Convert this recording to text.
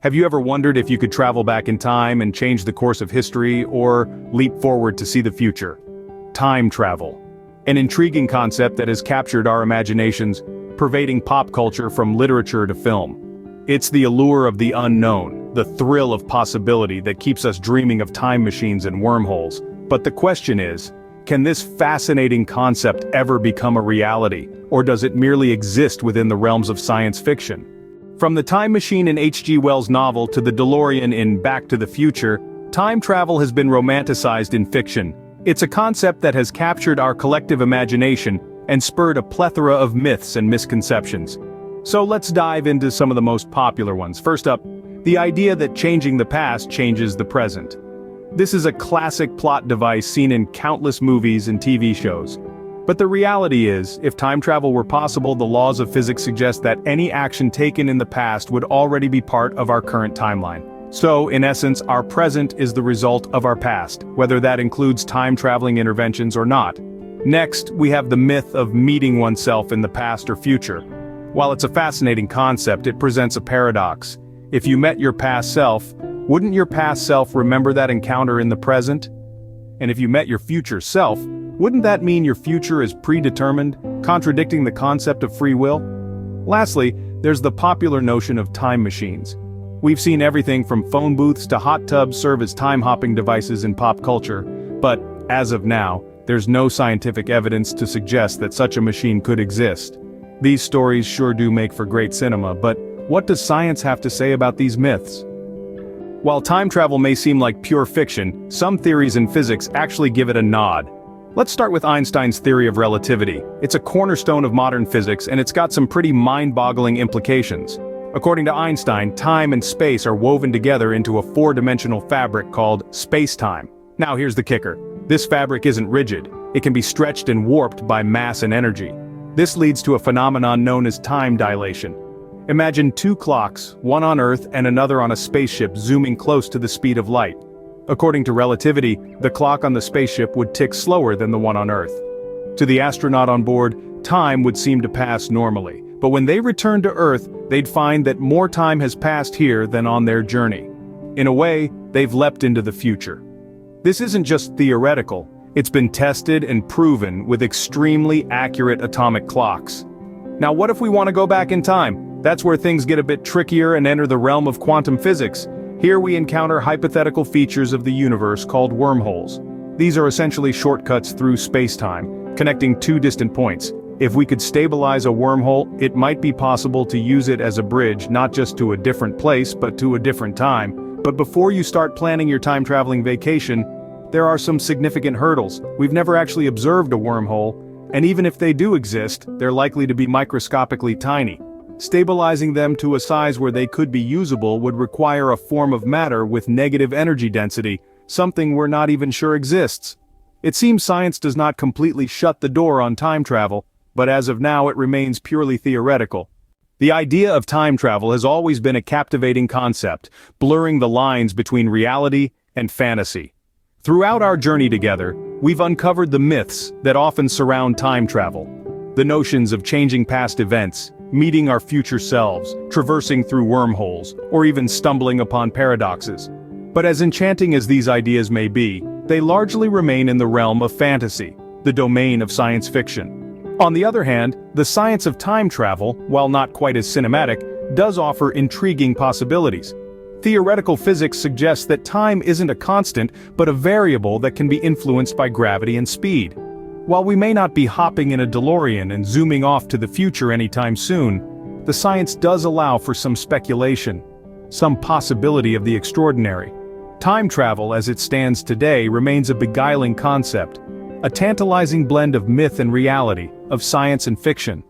Have you ever wondered if you could travel back in time and change the course of history, or leap forward to see the future? Time travel. An intriguing concept that has captured our imaginations, pervading pop culture from literature to film. It's the allure of the unknown, the thrill of possibility that keeps us dreaming of time machines and wormholes. But the question is, can this fascinating concept ever become a reality, or does it merely exist within the realms of science fiction? From the time machine in H.G. Wells' novel to the DeLorean in Back to the Future, time travel has been romanticized in fiction. It's a concept that has captured our collective imagination and spurred a plethora of myths and misconceptions. So let's dive into some of the most popular ones. First up, the idea that changing the past changes the present. This is a classic plot device seen in countless movies and TV shows. But the reality is, if time travel were possible, the laws of physics suggest that any action taken in the past would already be part of our current timeline. So, in essence, our present is the result of our past, whether that includes time-traveling interventions or not. Next, we have the myth of meeting oneself in the past or future. While it's a fascinating concept, it presents a paradox. If you met your past self, wouldn't your past self remember that encounter in the present? And if you met your future self, wouldn't that mean your future is predetermined, contradicting the concept of free will? Lastly, there's the popular notion of time machines. We've seen everything from phone booths to hot tubs serve as time-hopping devices in pop culture, but, as of now, there's no scientific evidence to suggest that such a machine could exist. These stories sure do make for great cinema, but what does science have to say about these myths? While time travel may seem like pure fiction, some theories in physics actually give it a nod. Let's start with Einstein's theory of relativity. It's a cornerstone of modern physics, and it's got some pretty mind-boggling implications. According to Einstein, time and space are woven together into a four-dimensional fabric called space-time. Now here's the kicker. This fabric isn't rigid. It can be stretched and warped by mass and energy. This leads to a phenomenon known as time dilation. Imagine two clocks, one on Earth and another on a spaceship zooming close to the speed of light. According to relativity, the clock on the spaceship would tick slower than the one on Earth. To the astronaut on board, time would seem to pass normally, but when they return to Earth, they'd find that more time has passed here than on their journey. In a way, they've leapt into the future. This isn't just theoretical, it's been tested and proven with extremely accurate atomic clocks. Now what if we want to go back in time? That's where things get a bit trickier and enter the realm of quantum physics. Here we encounter hypothetical features of the universe called wormholes. These are essentially shortcuts through space-time, connecting two distant points. If we could stabilize a wormhole, it might be possible to use it as a bridge not just to a different place but to a different time. But before you start planning your time-traveling vacation, there are some significant hurdles. We've never actually observed a wormhole, and even if they do exist, they're likely to be microscopically tiny. Stabilizing them to a size where they could be usable would require a form of matter with negative energy density, something we're not even sure exists. It seems science does not completely shut the door on time travel, but as of now it remains purely theoretical. The idea of time travel has always been a captivating concept, blurring the lines between reality and fantasy. Throughout our journey together, we've uncovered the myths that often surround time travel. The notions of changing past events, meeting our future selves, traversing through wormholes, or even stumbling upon paradoxes. But as enchanting as these ideas may be, they largely remain in the realm of fantasy, the domain of science fiction. On the other hand, the science of time travel, while not quite as cinematic, does offer intriguing possibilities. Theoretical physics suggests that time isn't a constant, but a variable that can be influenced by gravity and speed. While we may not be hopping in a DeLorean and zooming off to the future anytime soon, the science does allow for some speculation, some possibility of the extraordinary. Time travel as it stands today remains a beguiling concept, a tantalizing blend of myth and reality, of science and fiction.